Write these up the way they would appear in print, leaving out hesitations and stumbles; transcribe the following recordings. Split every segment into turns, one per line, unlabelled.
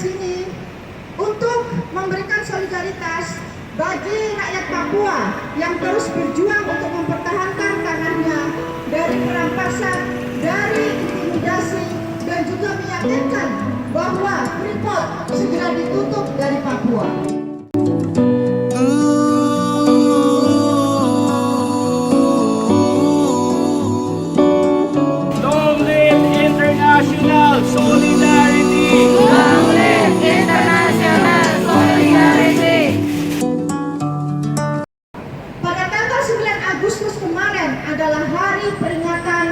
sini untuk memberikan solidaritas bagi rakyat Papua yang terus berjuang untuk mempertahankan tanahnya dari perampasan, dari intimidasi, dan juga meyakinkan bahwa Freeport segera ditutup dari Papua.
Long live international solidarity!
Long live international solidarity!
Pada tanggal 9 Agustus kemarin adalah hari peringatan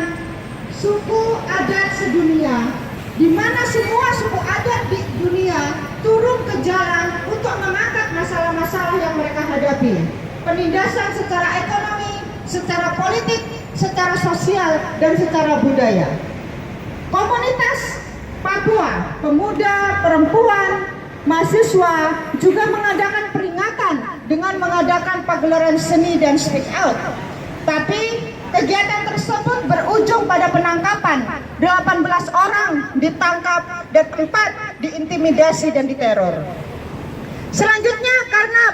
suku adat sedunia, di mana semua suku adat di dunia turun ke jalan untuk mengangkat masalah-masalah yang mereka hadapi. Penindasan secara ekonomi, secara politik, secara sosial, dan secara budaya. Komunitas Papua, pemuda, perempuan, mahasiswa juga mengadakan peringatan dengan mengadakan pagelaran seni dan speak out. Tapi kegiatan tersebut berujung pada penangkapan 18 orang ditangkap dan 4 diintimidasi dan diteror. Selanjutnya, karena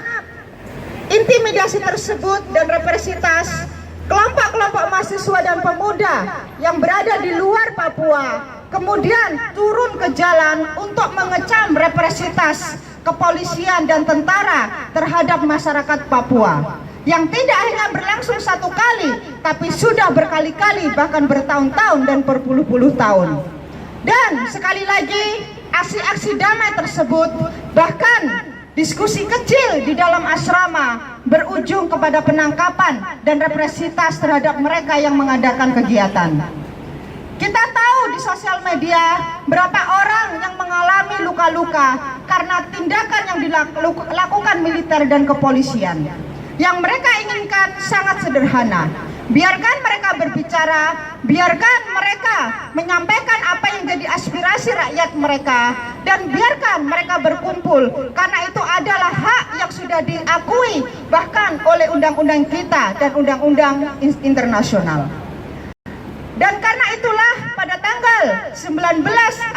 intimidasi tersebut dan represitas, kelompok-kelompok mahasiswa dan pemuda yang berada di luar Papua kemudian turun ke jalan untuk mengecam represitas kepolisian dan tentara terhadap masyarakat Papua, yang tidak hanya berlangsung satu kali, tapi sudah berkali-kali, bahkan bertahun-tahun dan berpuluh-puluh tahun. Dan sekali lagi, aksi-aksi damai tersebut, bahkan diskusi kecil di dalam asrama, berujung kepada penangkapan dan represitas terhadap mereka yang mengadakan kegiatan. Kita tahu di sosial media berapa orang yang mengalami luka-luka karena tindakan yang dilakukan militer dan kepolisian. Yang mereka inginkan sangat sederhana. Biarkan mereka berbicara, biarkan mereka menyampaikan apa yang jadi aspirasi rakyat mereka, dan biarkan mereka berkumpul, karena itu adalah hak yang sudah diakui bahkan oleh undang-undang kita dan undang-undang internasional. Dan karena itulah pada tanggal 19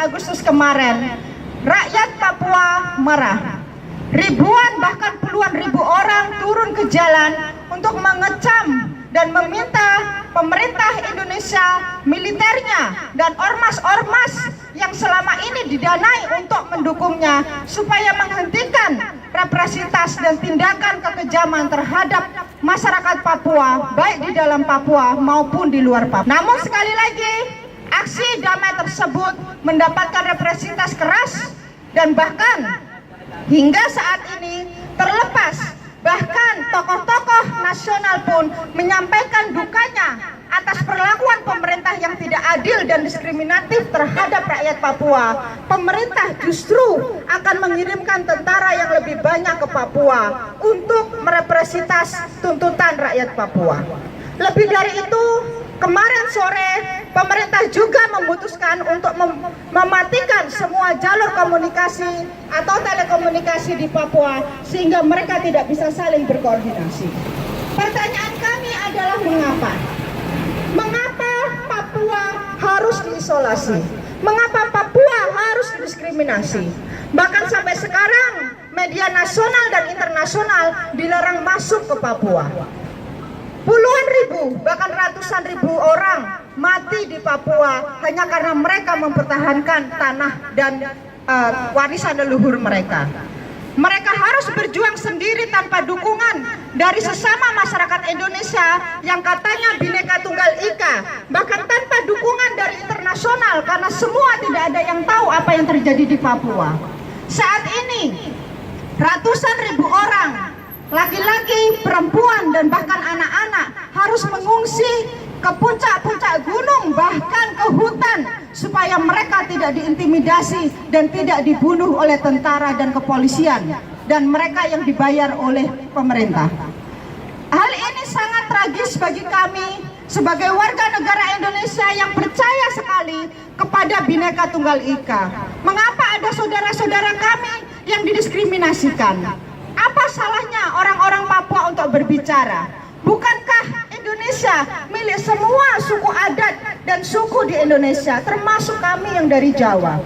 Agustus kemarin, rakyat Papua marah. Ribuan bahkan puluhan ribu orang turun ke jalan untuk mengecam dan meminta pemerintah Indonesia, militernya, dan ormas-ormas yang selama ini didanai untuk mendukungnya supaya menghentikan represitas dan tindakan kekejaman terhadap masyarakat Papua, baik di dalam Papua maupun di luar Papua. Namun sekali lagi, aksi damai tersebut mendapatkan represitas keras, dan bahkan hingga saat ini terlepas, bahkan tokoh-tokoh nasional pun menyampaikan dukanya atas perlakuan pemerintah yang tidak adil dan diskriminatif terhadap rakyat Papua. Pemerintah justru akan mengirimkan tentara yang lebih banyak ke Papua untuk merepresitas tuntutan rakyat Papua. Lebih dari itu, kemarin sore pemerintah juga memutuskan untuk mematikan semua jalur komunikasi atau telekomunikasi di Papua sehingga mereka tidak bisa saling berkoordinasi. Pertanyaan kami adalah mengapa? Mengapa Papua harus diisolasi? Mengapa Papua harus didiskriminasi? Bahkan sampai sekarang media nasional dan internasional dilarang masuk ke Papua. Puluhan ribu, bahkan ratusan ribu orang mati di Papua hanya karena mereka mempertahankan tanah dan warisan leluhur mereka. Mereka harus berjuang sendiri tanpa dukungan dari sesama masyarakat Indonesia yang katanya Bhinneka Tunggal Ika, bahkan tanpa dukungan dari internasional, karena semua tidak ada yang tahu apa yang terjadi di Papua. Saat ini ratusan ribu orang, laki-laki, perempuan, dan bahkan anak-anak harus mengungsi ke puncak-puncak gunung, bahkan ke hutan, supaya mereka tidak diintimidasi dan tidak dibunuh oleh tentara dan kepolisian dan mereka yang dibayar oleh pemerintah. Hal ini sangat tragis bagi kami sebagai warga negara Indonesia yang percaya sekali kepada Bhinneka Tunggal Ika. Mengapa ada saudara-saudara kami yang didiskriminasikan? Apa salahnya orang-orang Papua untuk berbicara? Bukankah Indonesia milik semua suku adat dan suku di Indonesia, termasuk kami yang dari Jawa?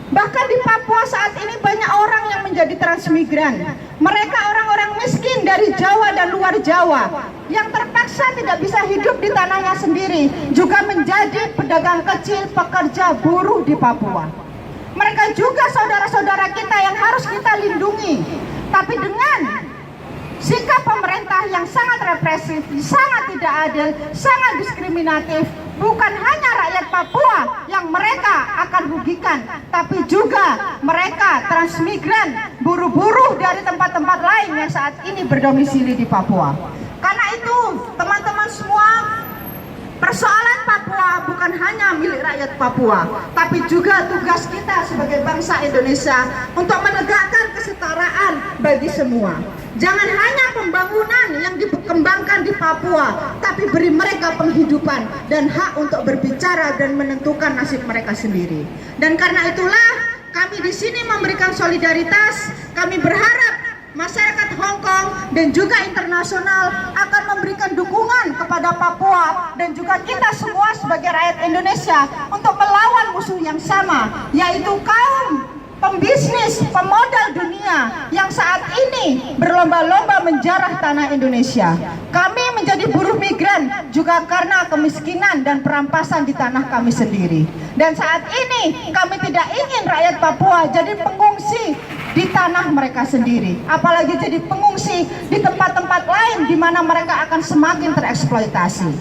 Bahkan di Papua saat ini banyak orang yang menjadi transmigran. Mereka orang-orang miskin dari Jawa dan luar Jawa yang terpaksa tidak bisa hidup di tanahnya sendiri, juga menjadi pedagang kecil, pekerja buruh di Papua. Mereka juga saudara-saudara kita yang harus kita lindungi. Tapi dengan sikap pemerintah yang sangat represif, sangat tidak adil, sangat diskriminatif, bukan hanya rakyat Papua yang mereka akan rugikan, tapi juga mereka transmigran, buruh-buruh dari tempat-tempat lain yang saat ini berdomisili di Papua. Karena itu, teman-teman semua, persoalan Papua bukan hanya milik rakyat Papua, tapi juga tugas kita sebagai bangsa Indonesia untuk menegakkan kesetaraan bagi semua. Jangan hanya pembangunan yang dikembangkan di Papua, tapi beri mereka penghidupan dan hak untuk berbicara dan menentukan nasib mereka sendiri. Dan karena itulah kami di sini memberikan solidaritas. Kami berharap masyarakat Hong Kong dan juga internasional akan memberikan dukungan kepada Papua dan juga kita semua sebagai rakyat Indonesia untuk melawan musuh yang sama, yaitu kaum pembisnis, pemodal dunia yang saat ini berlomba-lomba menjarah tanah Indonesia. Kami menjadi buruh migran juga karena kemiskinan dan perampasan di tanah kami sendiri. Dan saat ini kami tidak ingin rakyat Papua jadi pengungsi di tanah mereka sendiri, apalagi jadi pengungsi di tempat-tempat lain di mana mereka akan semakin tereksploitasi.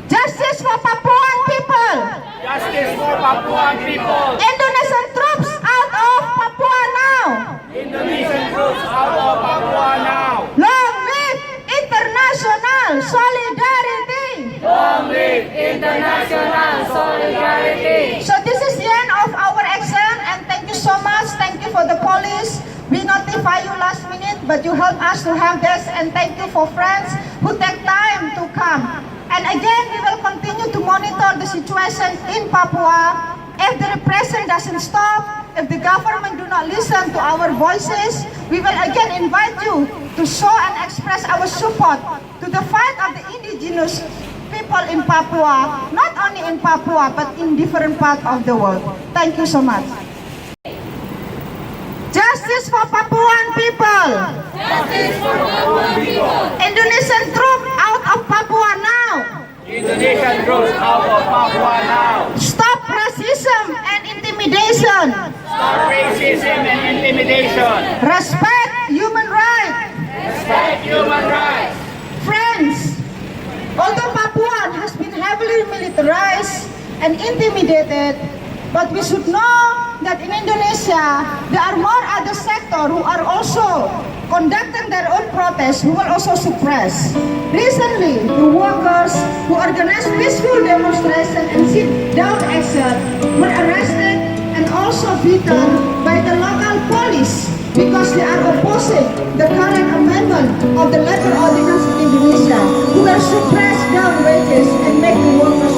Justice for Papuan people.
Justice for Papuan people.
Indonesian troops out of Papua now.
Indonesian troops out of Papua now.
Long live international solidarity.
Long live international solidarity.
So this is the end of our action, and thank you so much. Thank you for the police. We notify you last minute, but you help us to have this, and thank you for friends who take time to come. And again, we will continue to monitor the situation in Papua. If the repression doesn't stop, if the government do not listen to our voices, we will again invite you to show and express our support to the fight of the indigenous people in Papua, not only in Papua, but in different parts of the world. Thank you so much. Justice for Papuan people.
Justice for Papuan people.
Indonesian troops out of Papua now.
Indonesian troops out of Papua now.
Stop racism and intimidation.
Stop racism and intimidation.
Respect human rights.
Respect human rights.
Friends, although Papua has been heavily militarized and intimidated, but we should know that in Indonesia, there are more other sectors who are also conducting their own protests, who will also suppress. Recently, the workers who organized peaceful demonstration and sit-down action were arrested and also beaten by the local police because they are opposing the current amendment of the labor ordinance in Indonesia, who will suppress down wages and make the workers